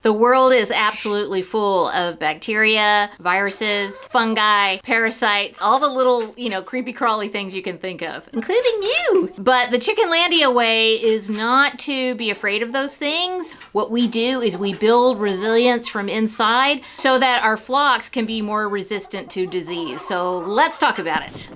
The world is absolutely full of bacteria, viruses, fungi, parasites, all the little, creepy crawly things you can think of, including you. But the Chickenlandia way is not to be afraid of those things. What we do is we build resilience from inside so that our flocks can be more resistant to disease. So let's talk about it.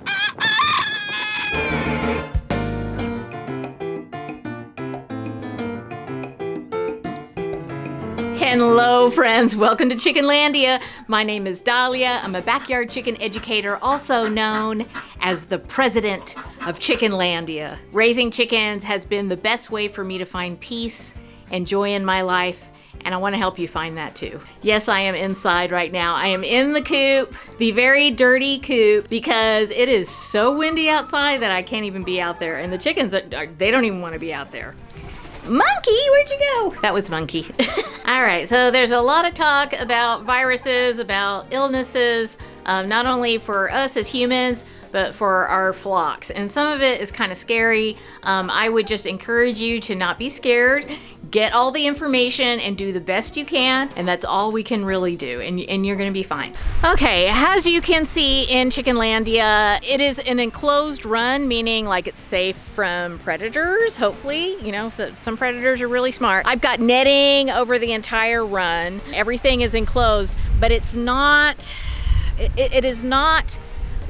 Hello friends, welcome to Chickenlandia. My name is Dahlia. I'm a backyard chicken educator, also known as the president of Chickenlandia. Raising chickens has been the best way for me to find peace and joy in my life, and I want to help you find that too. Yes, I am inside right now. I am in the coop, the very dirty coop, because it is so windy outside that I can't even be out there, and the chickens, they don't even want to be out there. Monkey, where'd you go? That was Monkey. All right, so there's a lot of talk about viruses, about illnesses, not only for us as humans, but for our flocks. And some of it is kind of scary. I would just encourage you to not be scared. Get all the information and do the best you can, and that's all we can really do, and you're gonna be fine. Okay, as you can see in Chickenlandia, it is an enclosed run, meaning like it's safe from predators, hopefully. So some predators are really smart. I've got netting over the entire run. Everything is enclosed, but it's not, it is not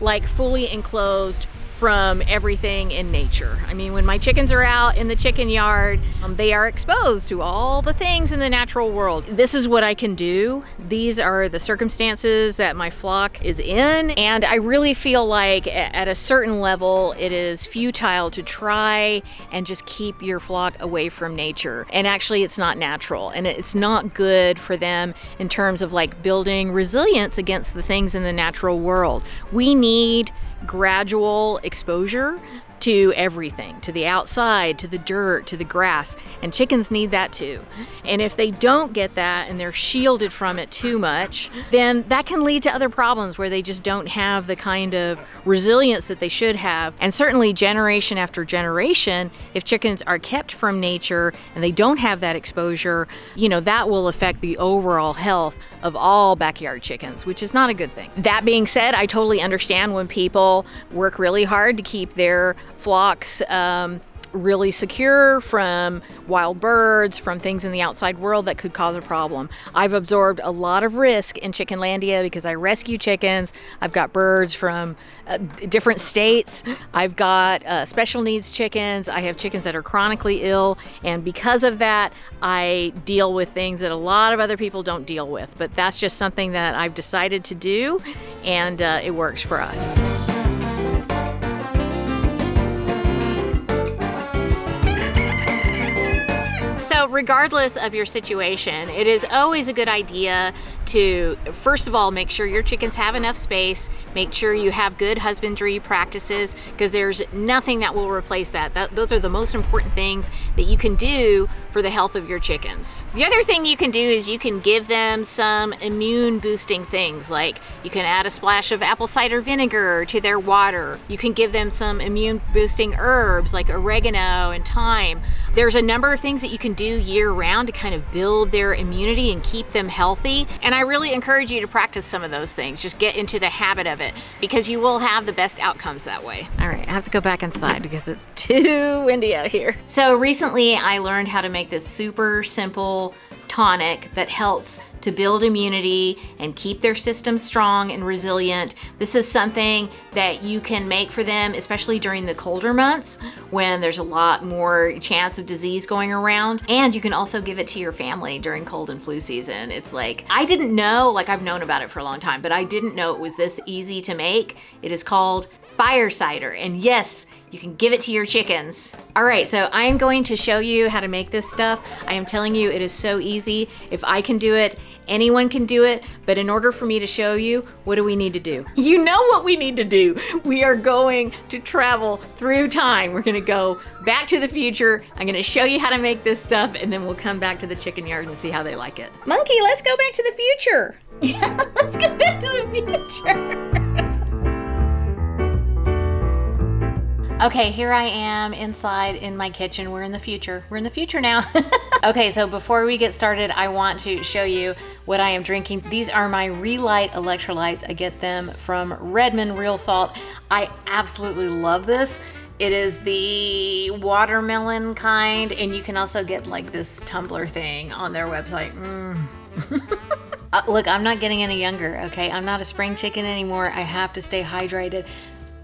like fully enclosed from everything in nature. I mean, when my chickens are out in the chicken yard, they are exposed to all the things in the natural world. This is what I can do. These are the circumstances that my flock is in, and I really feel like at a certain level, it is futile to try and just keep your flock away from nature. And actually, it's not natural, and it's not good for them in terms of like building resilience against the things in the natural world. We need gradual exposure to everything, to the outside, to the dirt, to the grass, and chickens need that too. And if they don't get that and they're shielded from it too much, then that can lead to other problems where they just don't have the kind of resilience that they should have. And certainly generation after generation, if chickens are kept from nature and they don't have that exposure, that will affect the overall health of all backyard chickens, which is not a good thing. That being said, I totally understand when people work really hard to keep their flocks really secure from wild birds, from things in the outside world that could cause a problem. I've absorbed a lot of risk in Chickenlandia because I rescue chickens. I've got birds from different states. I've got special needs chickens. I have chickens that are chronically ill, and because of that, I deal with things that a lot of other people don't deal with. But that's just something that I've decided to do, and it works for us. So regardless of your situation, it is always a good idea to, first of all, make sure your chickens have enough space, make sure you have good husbandry practices, because there's nothing that will replace that. Those are the most important things that you can do for the health of your chickens. The other thing you can do is you can give them some immune boosting things, like you can add a splash of apple cider vinegar to their water. You can give them some immune boosting herbs like oregano and thyme. There's a number of things that you can do year round to kind of build their immunity and keep them healthy. And I really encourage you to practice some of those things. Just get into the habit of it, because you will have the best outcomes that way. All right, I have to go back inside because it's too windy out here. So recently I learned how to make this super simple tonic that helps to build immunity and keep their system strong and resilient. This is something that you can make for them, especially during the colder months when there's a lot more chance of disease going around. And you can also give it to your family during cold and flu season. It's like, I didn't know, like I've known about it for a long time, but I didn't know it was this easy to make. It is called fire cider, and yes, you can give it to your chickens. All right, so I am going to show you how to make this stuff. I am telling you, it is so easy. If I can do it, anyone can do it. But in order for me to show you, what do we need to do? You know what we need to do. We are going to travel through time. We're gonna go back to the future. I'm gonna show you how to make this stuff, and then we'll come back to the chicken yard and see how they like it. Monkey, let's go back to the future. Yeah, let's go back to the future. Okay, here I am inside in my kitchen. We're in the future. We're in the future now. Okay, so before we get started, I want to show you what I am drinking. These are my Relight electrolytes. I get them from Redmond Real Salt. I absolutely love this. It is the watermelon kind, and you can also get like this tumbler thing on their website. Look, I'm not getting any younger, okay? I'm not a spring chicken anymore. I have to stay hydrated.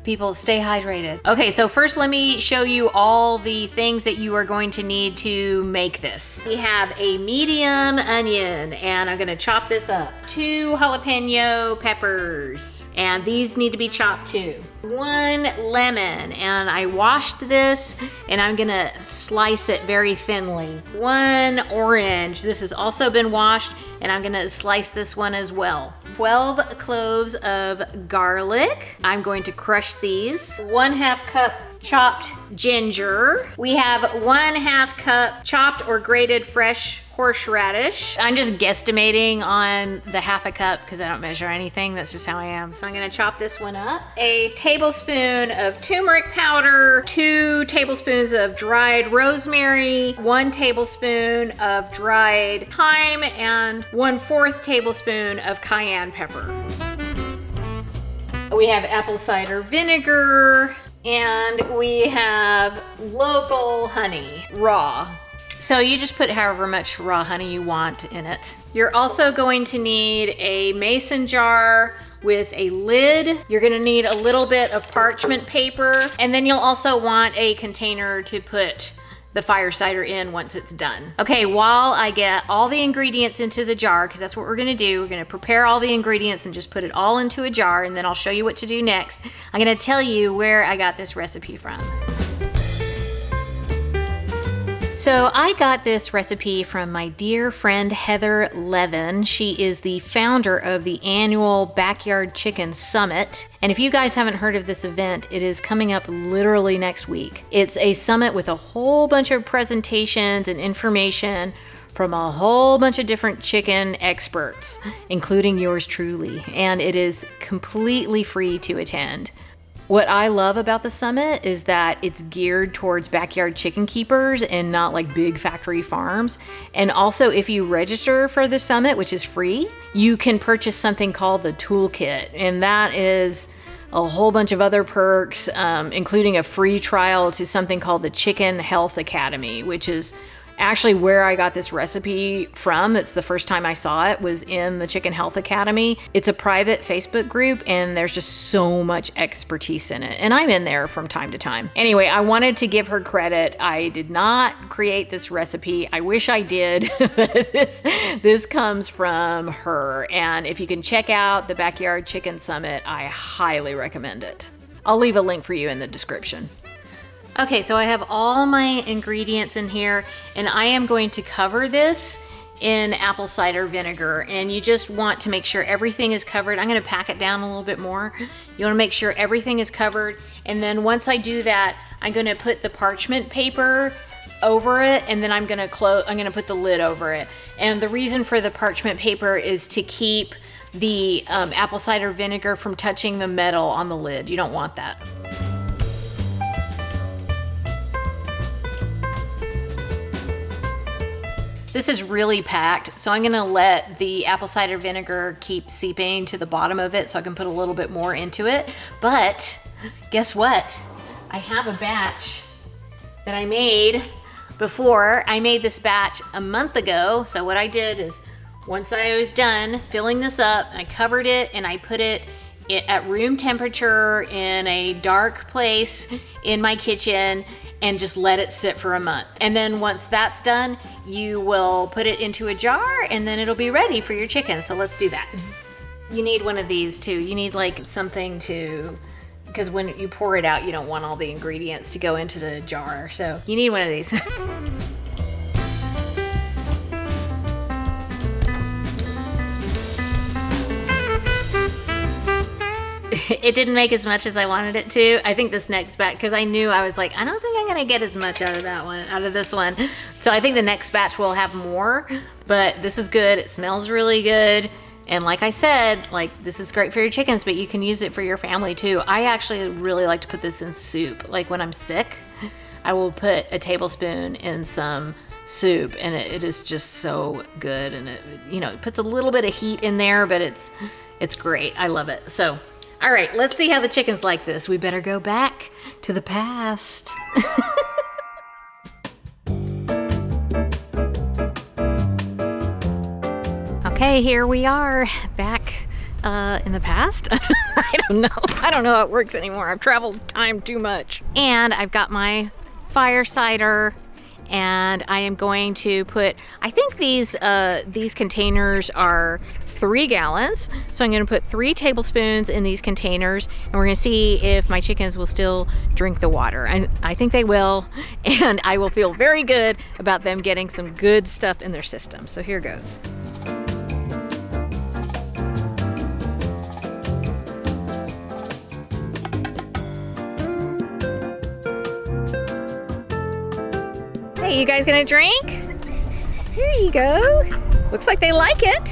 People, stay hydrated. Okay, so first let me show you all the things that you are going to need to make this. We have a medium onion, and I'm gonna chop this up. 2 jalapeno peppers, and these need to be chopped too. 1 lemon, and I washed this, and I'm gonna slice it very thinly. 1 orange, this has also been washed, and I'm gonna slice this one as well. 12 cloves of garlic. I'm going to crush these. 1/2 cup chopped ginger. We have 1/2 cup chopped or grated fresh horseradish. I'm just guesstimating on the 1/2 cup because I don't measure anything. That's just how I am. So I'm gonna chop this one up. A tablespoon of turmeric powder, 2 tablespoons of dried rosemary, 1 tablespoon of dried thyme, and 1/4 tablespoon of cayenne pepper. We have apple cider vinegar, and we have local honey, raw. So you just put however much raw honey you want in it. You're also going to need a mason jar with a lid. You're gonna need a little bit of parchment paper, and then you'll also want a container to put the fire cider in once it's done. Okay, while I get all the ingredients into the jar, because that's what we're gonna do, we're gonna prepare all the ingredients and just put it all into a jar, and then I'll show you what to do next. I'm gonna tell you where I got this recipe from. So I got this recipe from my dear friend Heather Levin. She is the founder of the annual Backyard Chicken Summit. And if you guys haven't heard of this event, it is coming up literally next week. It's a summit with a whole bunch of presentations and information from a whole bunch of different chicken experts, including yours truly. And it is completely free to attend. What I love about the summit is that it's geared towards backyard chicken keepers and not like big factory farms. And also, if you register for the summit, which is free, you can purchase something called the toolkit. And that is a whole bunch of other perks, including a free trial to something called the Chicken Health Academy, which is actually where I got this recipe from. That's the first time I saw it, was in the Chicken Health Academy. It's a private Facebook group, and there's just so much expertise in it. And I'm in there from time to time. Anyway, I wanted to give her credit. I did not create this recipe. I wish I did. This comes from her. And if you can check out the Backyard Chicken Summit, I highly recommend it. I'll leave a link for you in the description. Okay, so I have all my ingredients in here, and I am going to cover this in apple cider vinegar, and you just want to make sure everything is covered. I'm gonna pack it down a little bit more. You wanna make sure everything is covered, and then once I do that, I'm gonna put the parchment paper over it, and then I'm gonna put the lid over it. And the reason for the parchment paper is to keep the apple cider vinegar from touching the metal on the lid. You don't want that. This is really packed, so I'm gonna let the apple cider vinegar keep seeping to the bottom of it so I can put a little bit more into it. But guess what? I have a batch that I made before. I made this batch a month ago. So what I did is, once I was done filling this up, I covered it and I put it at room temperature in a dark place in my kitchen and just let it sit for a month. And then once that's done, you will put it into a jar and then it'll be ready for your chicken. So let's do that. You need one of these too. You need like something to, because when you pour it out, you don't want all the ingredients to go into the jar. So you need one of these. It didn't make as much as I wanted it to. I think this next batch, because I knew, I was like, I don't think I'm gonna get as much out of this one. So I think the next batch will have more, but this is good. It smells really good. And like I said, like this is great for your chickens, but you can use it for your family too. I actually really like to put this in soup. Like when I'm sick, I will put a tablespoon in some soup, and it is just so good. And it puts a little bit of heat in there, but it's great. I love it. So, all right, let's see how the chickens like this. We better go back to the past. Okay, here we are back in the past. I don't know how it works anymore. I've traveled time too much. And I've got my fire cider, and I am going to put, I think these containers are 3 gallons. So I'm going to put 3 tablespoons in these containers, and we're going to see if my chickens will still drink the water. And I think they will, and I will feel very good about them getting some good stuff in their system. So here goes. Hey, you guys gonna drink? Here you go. Looks like they like it.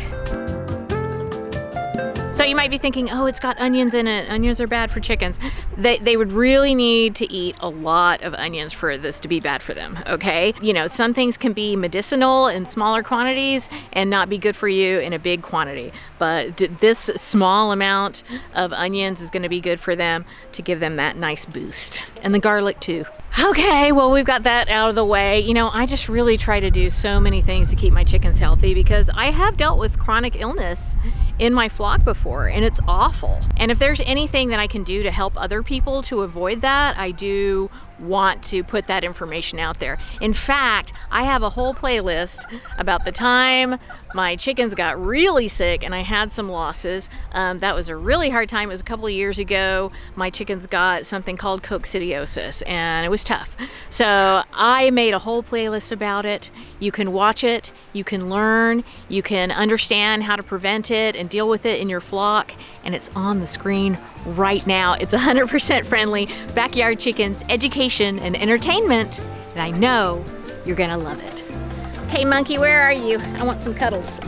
So you might be thinking, oh, it's got onions in it. Onions are bad for chickens. They would really need to eat a lot of onions for this to be bad for them, okay? Some things can be medicinal in smaller quantities and not be good for you in a big quantity. But this small amount of onions is gonna be good for them to give them that nice boost. And the garlic too. Okay, well, we've got that out of the way. I just really try to do so many things to keep my chickens healthy because I have dealt with chronic illness in my flock before, and it's awful. And if there's anything that I can do to help other people to avoid that, I do want to put that information out there. In fact, I have a whole playlist about the time my chickens got really sick and I had some losses. That was a really hard time. It was a couple of years ago. My chickens got something called coccidiosis, and it was tough. So I made a whole playlist about it. You can watch it, you can learn, you can understand how to prevent it and deal with it in your flock, and it's on the screen right now. It's 100% friendly, backyard chickens, education and entertainment, and I know you're gonna love it. Okay, monkey, where are you? I want some cuddles.